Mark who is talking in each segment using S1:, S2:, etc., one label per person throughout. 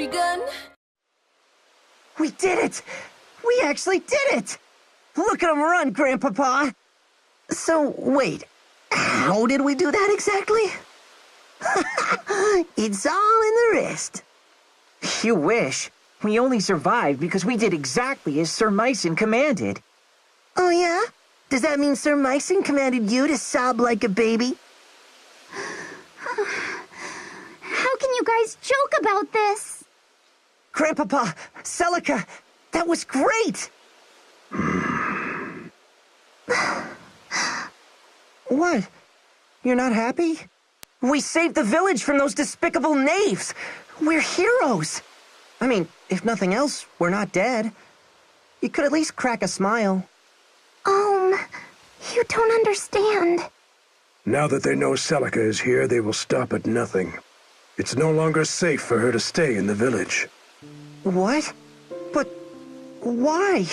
S1: begun.
S2: We did it! We actually did it! Look at him run, Grandpapa! So, wait, how did we do that exactly? It's all in the wrist. You wish. We only survived because we did exactly as Sir Myson commanded. Oh yeah? Does that mean Sir Myson commanded you to sob like a baby?
S3: How can you guys joke about this?
S2: Grandpapa, Celica, that was great! What? You're not happy? We saved the village from those despicable knaves! We're heroes! I mean, if nothing else, we're not dead. You could at least crack a smile.
S3: You don't understand.
S4: Now that they know Celica is here, they will stop at nothing. It's no longer safe for her to stay in the village.
S2: What? But why?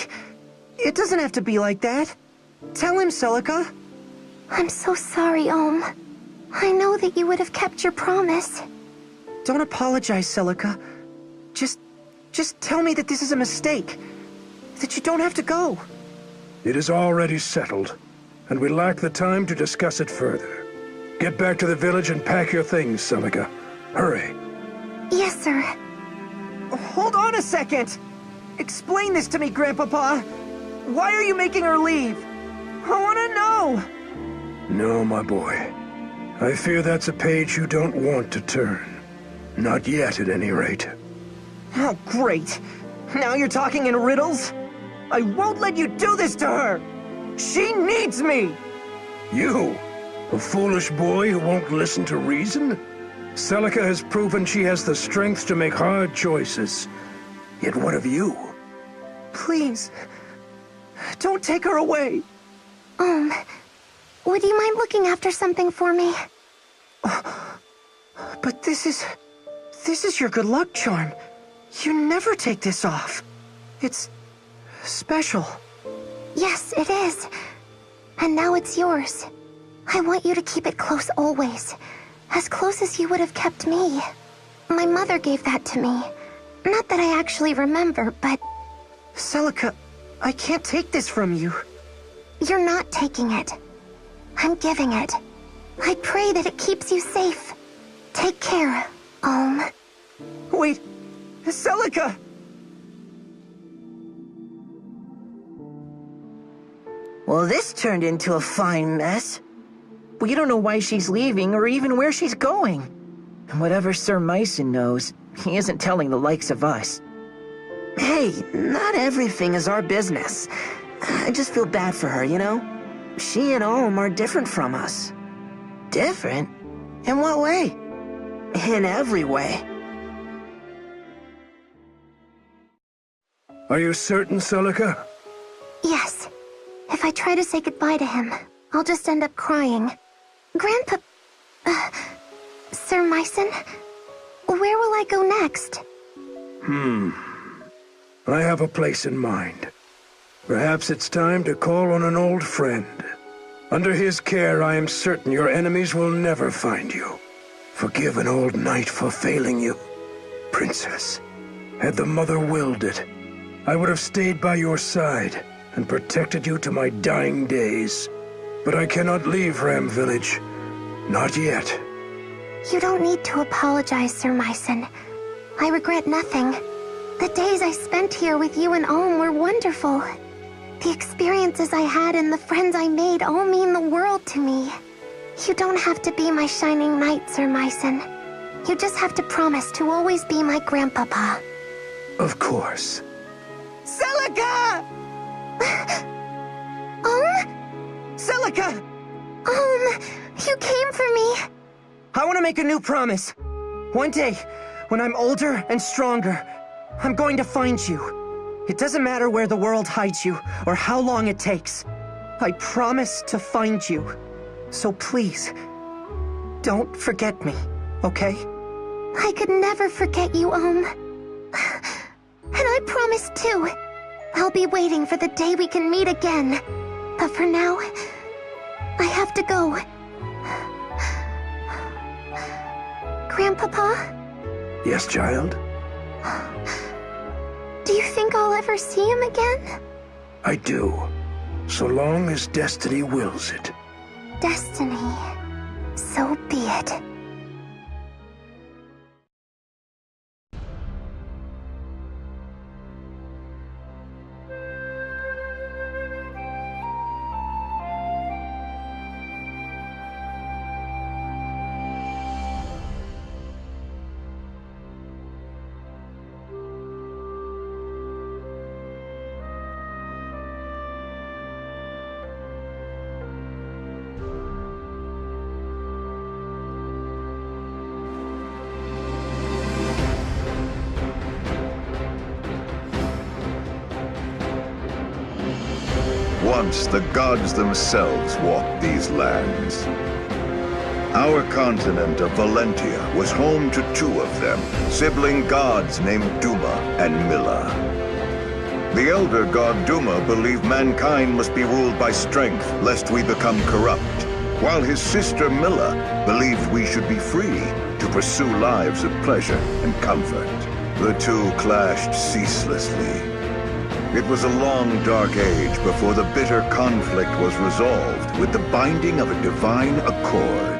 S2: It doesn't have to be like that. Tell him, Celica.
S3: I'm so sorry, I know that you would have kept your promise.
S2: Don't apologize, Celica. Just tell me that this is a mistake. That you don't have to go.
S4: It is already settled, and we lack the time to discuss it further. Get back to the village and pack your things, Celica. Hurry.
S3: Yes, sir.
S2: Hold on a second! Explain this to me, Grandpapa. Why are you making her leave? I want to know!
S4: No, my boy. I fear that's a page you don't want to turn. Not yet, at any rate.
S2: Oh, great. Now you're talking in riddles? I won't let you do this to her! She needs me!
S4: You? A foolish boy who won't listen to reason? Celica has proven she has the strength to make hard choices. Yet what of you?
S2: Please, don't take her away.
S3: Would you mind looking after something for me?
S2: But this is your good luck charm. You never take this off. It's special.
S3: Yes, it is. And now it's yours. I want you to keep it close always. As close as you would have kept me. My mother gave that to me. Not that I actually remember, but...
S2: Celica, I can't take this from you.
S3: You're not taking it. I'm giving it. I pray that it keeps you safe. Take care,
S2: Wait, Celica! Well, this turned into a fine mess. We don't know why she's leaving or even where she's going. And whatever Sir Myson knows, he isn't telling the likes of us. Hey, not everything is our business. I just feel bad for her, you know? She and Alm are different from us. Different? In what way? In every way.
S4: Are you certain, Celica?
S3: Yes. If I try to say goodbye to him, I'll just end up crying. Sir Myson? Where will I go next?
S4: I have a place in mind. Perhaps it's time to call on an old friend. Under his care, I am certain your enemies will never find you. Forgive an old knight for failing you. Princess, had the Mother willed it, I would have stayed by your side and protected you to my dying days. But I cannot leave Ram Village. Not yet.
S3: You don't need to apologize, Sir Myson. I regret nothing. The days I spent here with you and Alm were wonderful. The experiences I had and the friends I made all mean the world to me. You don't have to be my shining knight, Sir Myson. You just have to promise to always be my grandpapa.
S4: Of course.
S2: Celica! Celica!
S3: You came for me.
S2: I want to make a new promise. One day, when I'm older and stronger, I'm going to find you. It doesn't matter where the world hides you or how long it takes. I promise to find you. So please, don't forget me, okay?
S3: I could never forget you, And I promise too. I'll be waiting for the day we can meet again. But for now, I have to go. Grandpapa?
S4: Yes, child?
S3: Do you think I'll ever see him again?
S4: I do, so long as destiny wills it.
S3: Destiny. So be it.
S1: Once the gods themselves walked these lands. Our continent of Valentia was home to two of them, sibling gods named Duma and Milla. The elder god Duma believed mankind must be ruled by strength, lest we become corrupt, while his sister Milla believed we should be free to pursue lives of pleasure and comfort. The two clashed ceaselessly. It was a long, dark age before the bitter conflict was resolved with the binding of a divine accord.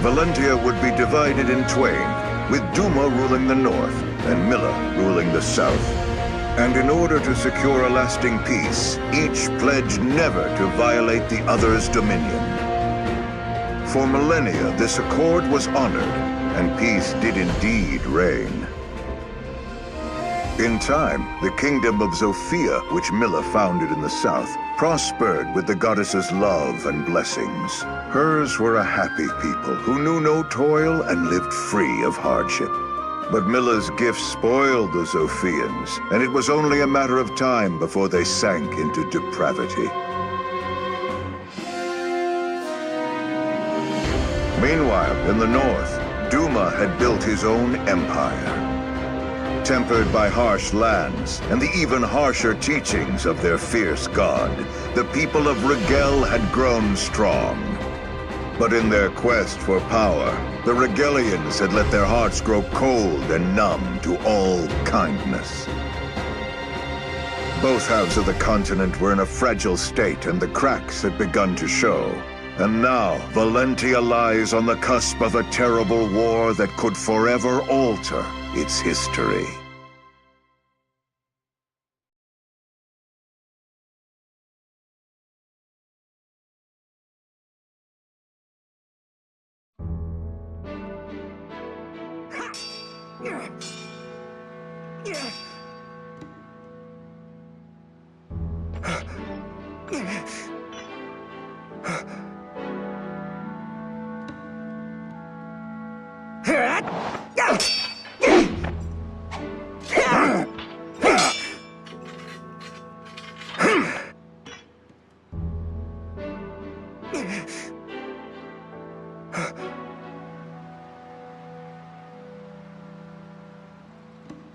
S1: Valentia would be divided in twain, with Duma ruling the north and Milla ruling the south. And in order to secure a lasting peace, each pledged never to violate the other's dominion. For millennia, this accord was honored, and peace did indeed reign. In time, the kingdom of Zofia, which Milla founded in the south, prospered with the goddess's love and blessings. Hers were a happy people who knew no toil and lived free of hardship. But Milla's gifts spoiled the Zofians, and it was only a matter of time before they sank into depravity. Meanwhile, in the north, Duma had built his own empire. Tempered by harsh lands and the even harsher teachings of their fierce god, the people of Rigel had grown strong. But in their quest for power, the Rigelians had let their hearts grow cold and numb to all kindness. Both halves of the continent were in a fragile state, and the cracks had begun to show. And now, Valentia lies on the cusp of a terrible war that could forever alter its history.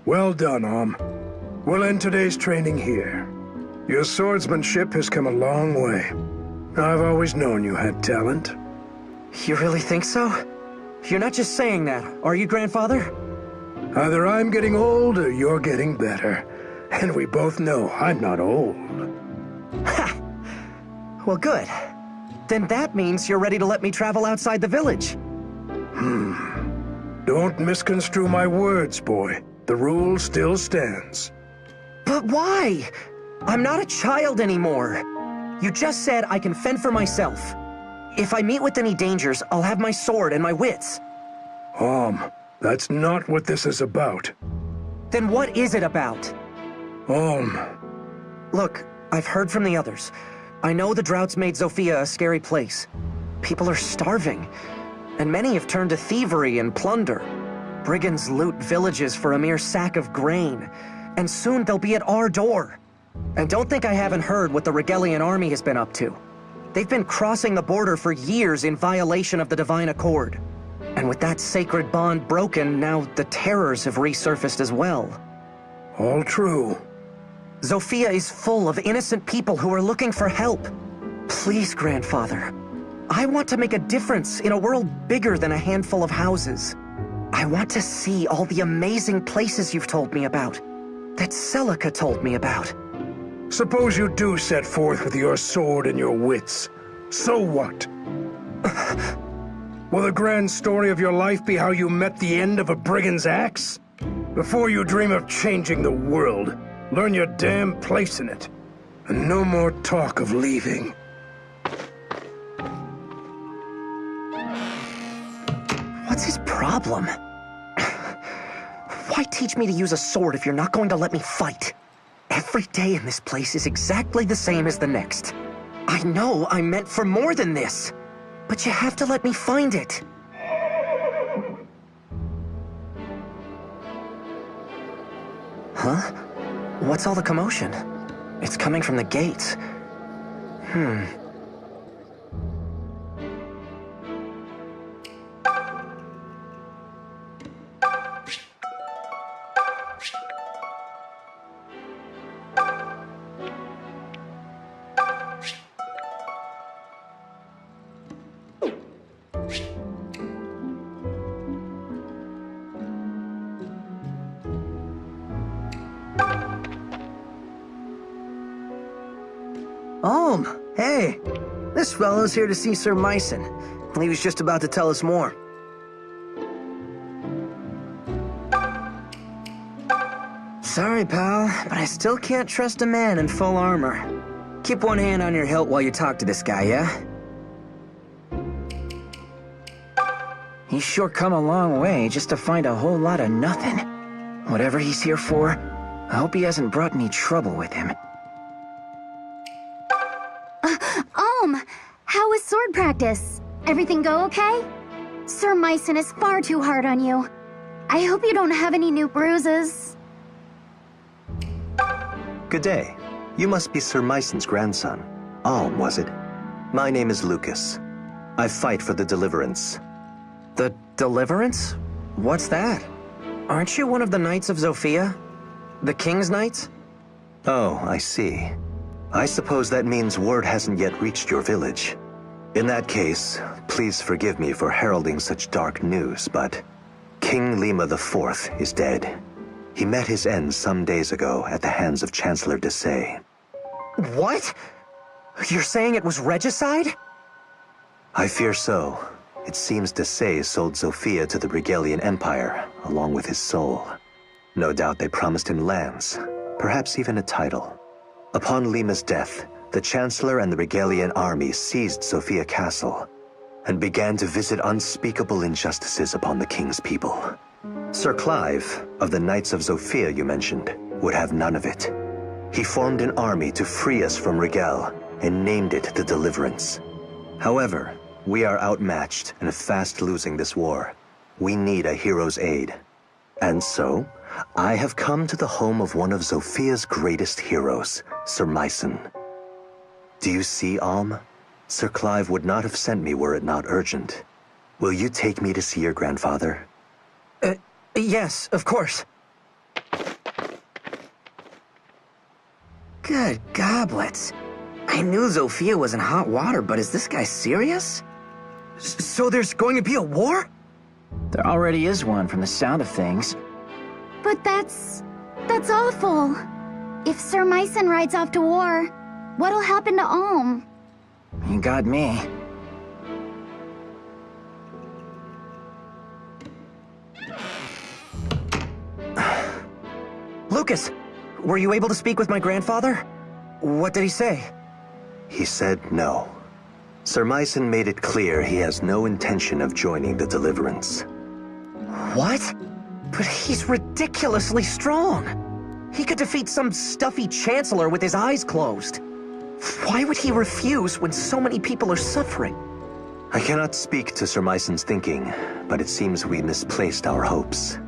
S4: Well done, Om. We'll end today's training here. Your swordsmanship has come a long way. I've always known you had talent.
S2: You really think so? You're not just saying that, are you, Grandfather?
S4: Either I'm getting old or you're getting better. And we both know I'm not old.
S2: Ha! Well, good. Then that means you're ready to let me travel outside the village.
S4: Don't misconstrue my words, boy. The rule still stands.
S2: But why? I'm not a child anymore. You just said I can fend for myself. If I meet with any dangers, I'll have my sword and my wits.
S4: That's not what this is about.
S2: Then what is it about? Look, I've heard from the others. I know the drought's made Zofia a scary place. People are starving, and many have turned to thievery and plunder. Brigands loot villages for a mere sack of grain, and soon they'll be at our door. And don't think I haven't heard what the Rigelian army has been up to. They've been crossing the border for years in violation of the Divine Accord. And with that sacred bond broken, now the terrors have resurfaced as well.
S4: All true.
S2: Zofia is full of innocent people who are looking for help. Please, Grandfather. I want to make a difference in a world bigger than a handful of houses. I want to see all the amazing places you've told me about, that Celica told me about.
S4: Suppose you do set forth with your sword and your wits. So what? Will the grand story of your life be how you met the end of a brigand's axe? Before you dream of changing the world, learn your damn place in it. And no more talk of leaving.
S2: What's his problem? Why teach me to use a sword if you're not going to let me fight? Every day in this place is exactly the same as the next. I know I'm meant for more than this, but you have to let me find it. Huh? What's all the commotion? It's coming from the gates. Hey, this fellow's here to see Sir Myson. He was just about to tell us more. Sorry, pal, but I still can't trust a man in full armor. Keep one hand on your hilt while you talk to this guy, yeah? He's sure come a long way just to find a whole lot of nothing. Whatever he's here for, I hope he hasn't brought any trouble with him.
S3: How was sword practice? Everything go okay? Sir Myson is far too hard on you. I hope you don't have any new bruises.
S5: Good day. You must be Sir Myson's grandson. Alm, was it? My name is Lucas. I fight for the Deliverance.
S2: The Deliverance? What's that? Aren't you one of the Knights of Zofia? The King's Knights?
S5: Oh, I see. I suppose that means word hasn't yet reached your village. In that case, please forgive me for heralding such dark news, but King Lima IV is dead. He met his end some days ago at the hands of Chancellor Desai.
S2: What? You're saying it was regicide?
S5: I fear so. It seems Desai sold Zofia to the Regalian Empire, along with his soul. No doubt they promised him lands, perhaps even a title. Upon Lima's death, the Chancellor and the Regalian army seized Zofia Castle and began to visit unspeakable injustices upon the king's people. Sir Clive, of the Knights of Zofia you mentioned, would have none of it. He formed an army to free us from Regal and named it the Deliverance. However, we are outmatched and fast losing this war. We need a hero's aid. And so, I have come to the home of one of Zofia's greatest heroes, Sir Myson. Do you see, Alm? Sir Clive would not have sent me were it not urgent. Will you take me to see your grandfather?
S2: Yes, of course. Good goblets. I knew Zofia was in hot water, but is this guy serious? So there's going to be a war? There already is one from the sound of things.
S3: But that's awful. If Sir Myson rides off to war, what'll happen to Alm?
S2: You got me. Lucas, were you able to speak with my grandfather? What did he say?
S5: He said no. Sir Myson made it clear he has no intention of joining the Deliverance.
S2: What? But he's ridiculously strong. He could defeat some stuffy chancellor with his eyes closed. Why would he refuse when so many people are suffering?
S5: I cannot speak to Sir Myson's thinking, but it seems we misplaced our hopes.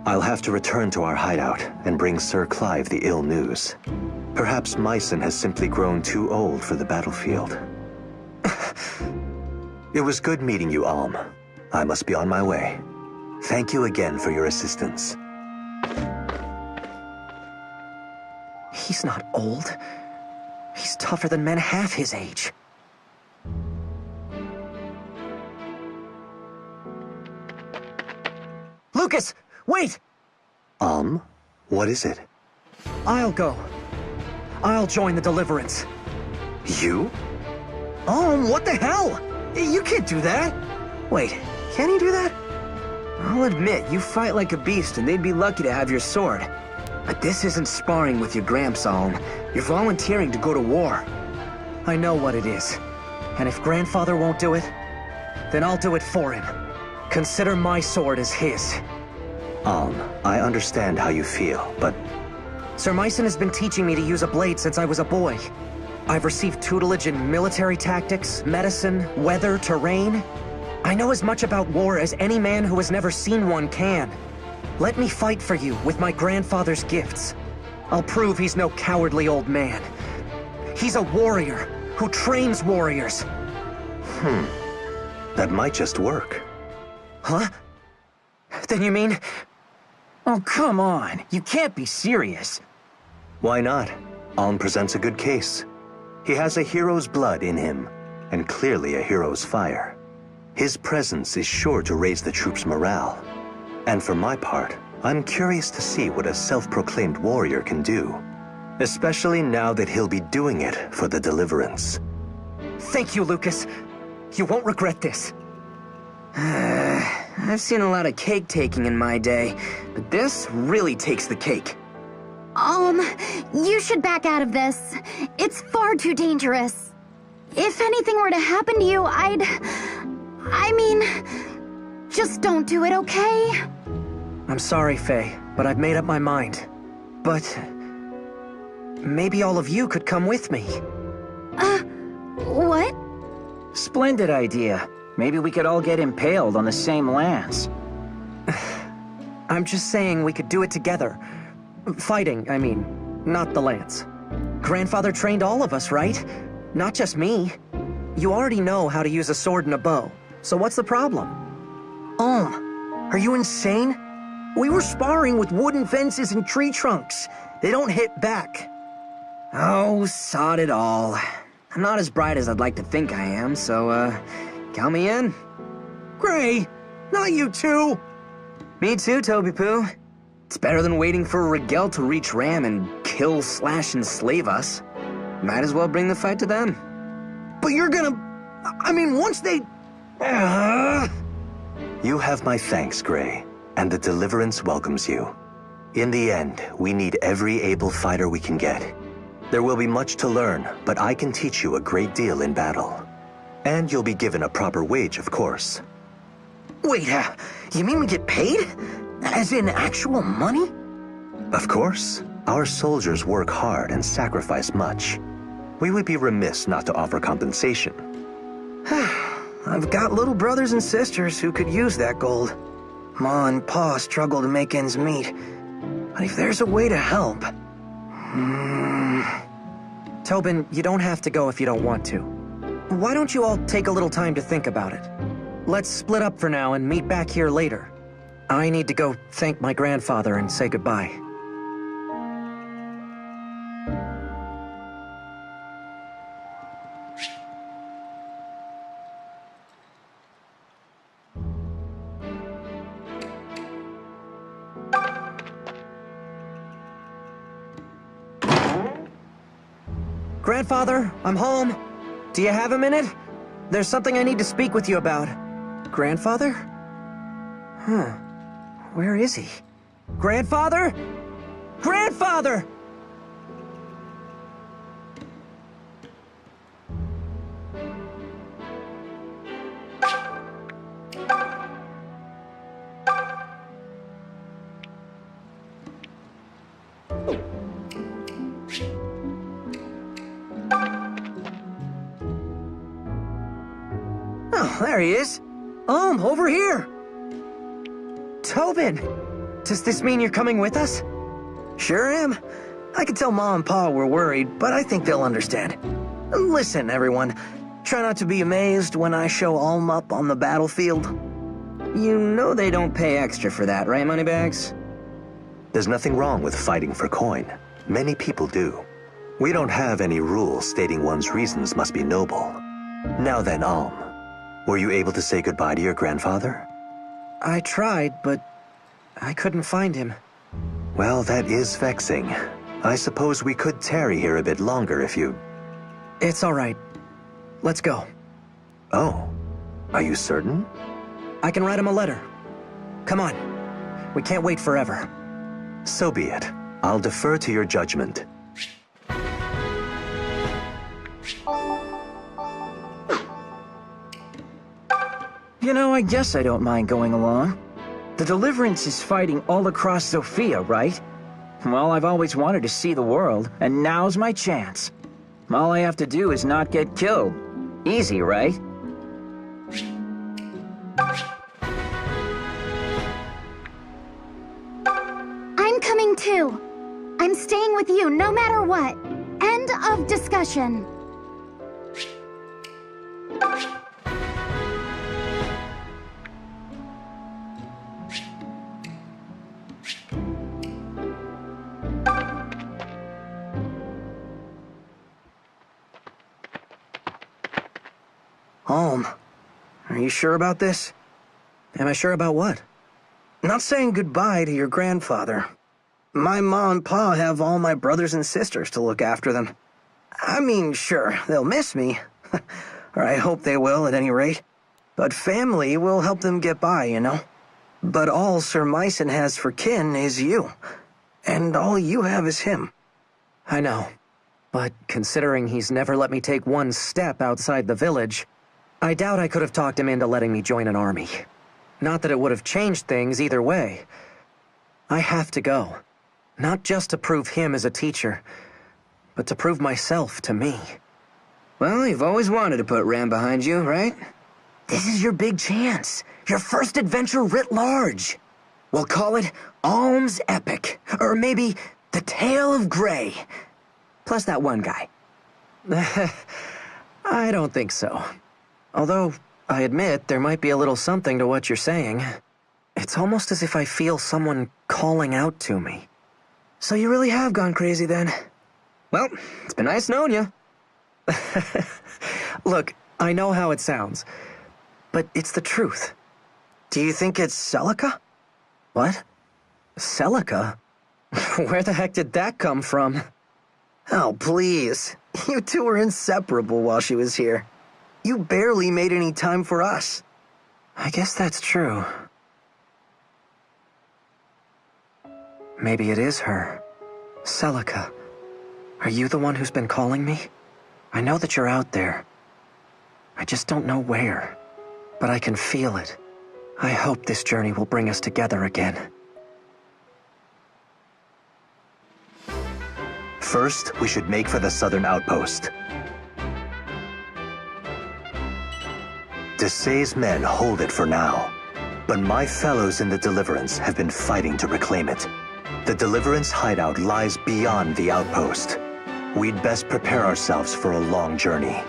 S5: I'll have to return to our hideout and bring Sir Clive the ill news. Perhaps Myson has simply grown too old for the battlefield. It was good meeting you, Alm. I must be on my way. Thank you again for your assistance.
S2: He's not old. He's tougher than men half his age. Lucas, wait!
S5: What is it?
S2: I'll go. I'll join the Deliverance.
S5: You?
S2: What the hell? You can't do that. Wait, can he do that? I'll admit, you fight like a beast and they'd be lucky to have your sword. But this isn't sparring with your Gramps, Alm. You're volunteering to go to war. I know what it is. And if Grandfather won't do it, then I'll do it for him. Consider my sword as his.
S5: I understand how you feel, but...
S2: Sir Myson has been teaching me to use a blade since I was a boy. I've received tutelage in military tactics, medicine, weather, terrain. I know as much about war as any man who has never seen one can. Let me fight for you with my grandfather's gifts. I'll prove he's no cowardly old man. He's a warrior who trains warriors.
S5: That might just work.
S2: Huh? Then you mean... Oh, come on. You can't be serious.
S5: Why not? Alm presents a good case. He has a hero's blood in him, and clearly a hero's fire. His presence is sure to raise the troops' morale. And for my part, I'm curious to see what a self-proclaimed warrior can do. Especially now that he'll be doing it for the Deliverance.
S2: Thank you, Lucas. You won't regret this. I've seen a lot of cake-taking in my day, but this really takes the cake.
S3: You should back out of this. It's far too dangerous. If anything were to happen to you, I mean, just don't do it, okay?
S2: I'm sorry, Faye, but I've made up my mind. But... maybe all of you could come with me.
S3: What?
S2: Splendid idea. Maybe we could all get impaled on the same lance. I'm just saying we could do it together. Fighting, I mean, not the lance. Grandfather trained all of us, right? Not just me. You already know how to use a sword and a bow, so what's the problem? Are you insane? We were sparring with wooden fences and tree trunks. They don't hit back. Oh, sod it all. I'm not as bright as I'd like to think I am, so, count me in. Gray, not you too. Me too, Toby Poo. It's better than waiting for Rigel to reach Ram and kill, slash, and slave us. Might as well bring the fight to them. But you're gonna... I mean, once they...
S5: You have my thanks, Gray, and the Deliverance welcomes you. In the end, we need every able fighter we can get. There will be much to learn, but I can teach you a great deal in battle. And you'll be given a proper wage, of course.
S2: Wait, you mean we get paid? As in actual money?
S5: Of course. Our soldiers work hard and sacrifice much. We would be remiss not to offer compensation.
S2: I've got little brothers and sisters who could use that gold. Ma and Pa struggle to make ends meet. But if there's a way to help... Tobin, you don't have to go if you don't want to. Why don't you all take a little time to think about it? Let's split up for now and meet back here later. I need to go thank my grandfather and say goodbye. Grandfather, I'm home. Do you have a minute? There's something I need to speak with you about. Grandfather? Where is he? Grandfather? Grandfather! Oh, there he is. Over here. Tobin, does this mean you're coming with us? Sure am. I can tell Ma and Pa we're worried, but I think they'll understand. Listen, everyone, try not to be amazed when I show Alm up on the battlefield. You know they don't pay extra for that, right, Moneybags?
S5: There's nothing wrong with fighting for coin. Many people do. We don't have any rules stating one's reasons must be noble. Now then, Alm, were you able to say goodbye to your grandfather?
S2: I tried, but
S6: I couldn't find him.
S5: Well, that is vexing. I suppose we could tarry here a bit longer if you...
S6: It's all right. Let's go.
S5: Oh, are you certain?
S6: I can write him a letter. Come on. We can't wait forever.
S5: So be it. I'll defer to your judgment.
S2: You know, I guess I don't mind going along. The Deliverance is fighting all across Sophia, right? Well, I've always wanted to see the world, and now's my chance. All I have to do is not get killed. Easy, right?
S3: I'm coming too. I'm staying with you no matter what. End of discussion.
S6: Alm, are you sure about this? Am I sure about what? Not saying goodbye to your grandfather. My ma and pa have all my brothers and sisters to look after them. I mean, sure, they'll miss me. Or I hope they will, at any rate. But family will help them get by, you know? But all Sir Myson has for kin is you. And all you have is him. I know. But considering he's never let me take one step outside the village, I doubt I could have talked him into letting me join an army. Not that it would have changed things either way. I have to go. Not just to prove him as a teacher, but to prove myself to me.
S2: Well, you've always wanted to put Ram behind you, right? This is your big chance. Your first adventure writ large. We'll call it Alm's Epic. Or maybe The Tale of Grey. Plus that one guy.
S6: I don't think so. Although, I admit there might be a little something to what you're saying. It's almost as if I feel someone calling out to me. So you really have gone crazy then?
S2: Well, it's been nice knowing you.
S6: Look, I know how it sounds, but it's the truth. Do you think it's Celica? What? Celica? Where the heck did that come from? Oh, please. You two were inseparable while she was here. You barely made any time for us. I guess that's true. Maybe it is her. Celica. Are you the one who's been calling me? I know that you're out there. I just don't know where. But I can feel it. I hope this journey will bring us together again.
S5: First, we should make for the southern outpost. Desay's men hold it for now, but my fellows in the Deliverance have been fighting to reclaim it. The Deliverance hideout lies beyond the outpost. We'd best prepare ourselves for a long journey.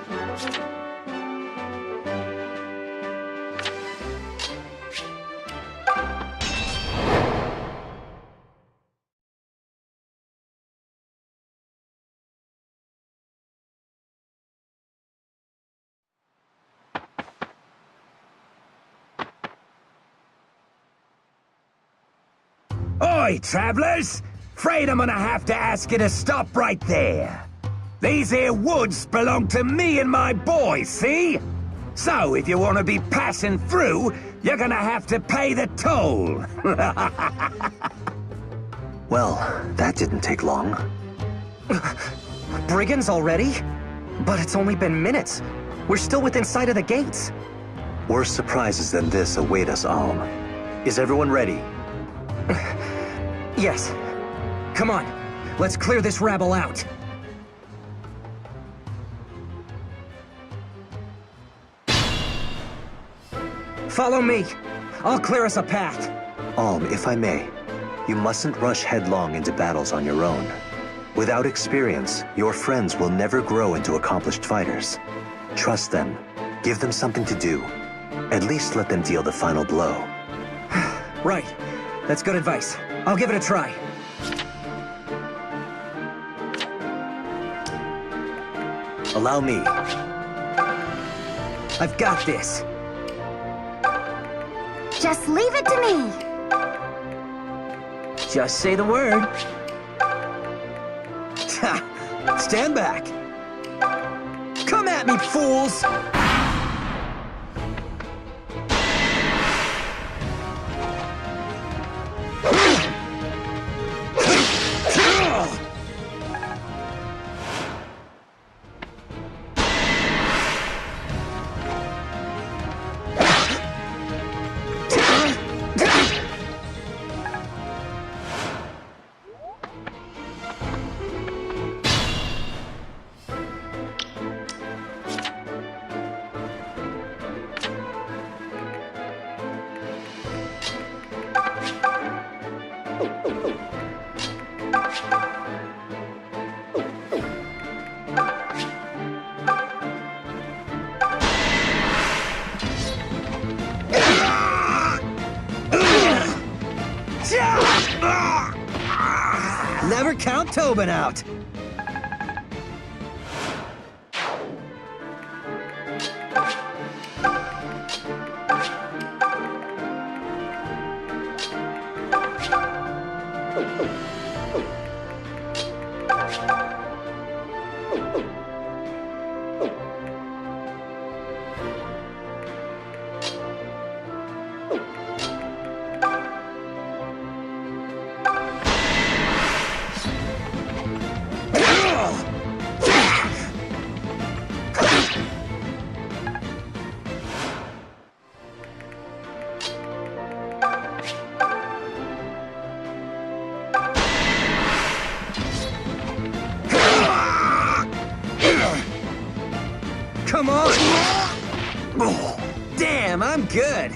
S7: Oi, travellers! Afraid I'm gonna have to ask you to stop right there. These here woods belong to me and my boys, see? So, if you want to be passing through, you're gonna have to pay the toll.
S5: Well, that didn't take long.
S6: Brigands already? But it's only been minutes. We're still within sight of the gates.
S5: Worse surprises than this await us, Alm. Is everyone ready?
S6: Yes. Come on, let's clear this rabble out. Follow me. I'll clear us a path.
S5: Alm, if I may, you mustn't rush headlong into battles on your own. Without experience, your friends will never grow into accomplished fighters. Trust them. Give them something to do. At least let them deal the final blow.
S6: Right. That's good advice. I'll give it a try.
S5: Allow me.
S6: I've got this.
S3: Just leave it to me.
S2: Just say the word.
S6: Stand back. Come at me, fools! Never count Tobin out. Come on! Damn, I'm good.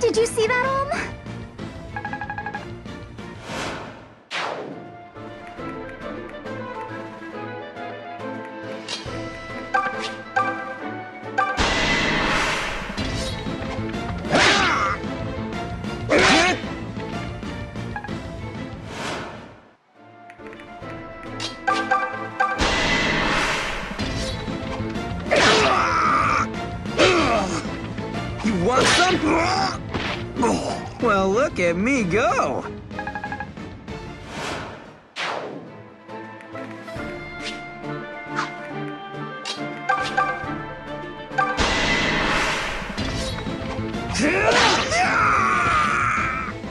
S3: Did you see that,
S6: You want some? Well, look at me go.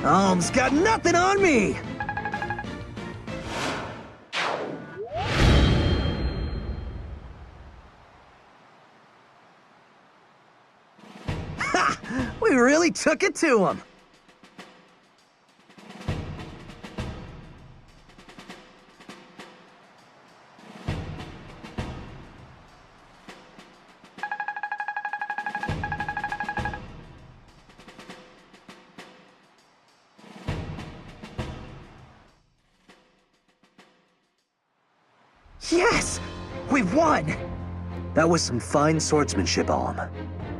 S6: Alm's got nothing on me. Ha! We really took it to him.
S2: Yes! We've won!
S5: That was some fine swordsmanship, Alm.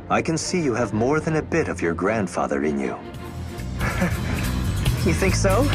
S5: I can see you have more than a bit of your grandfather in you.
S2: You think so?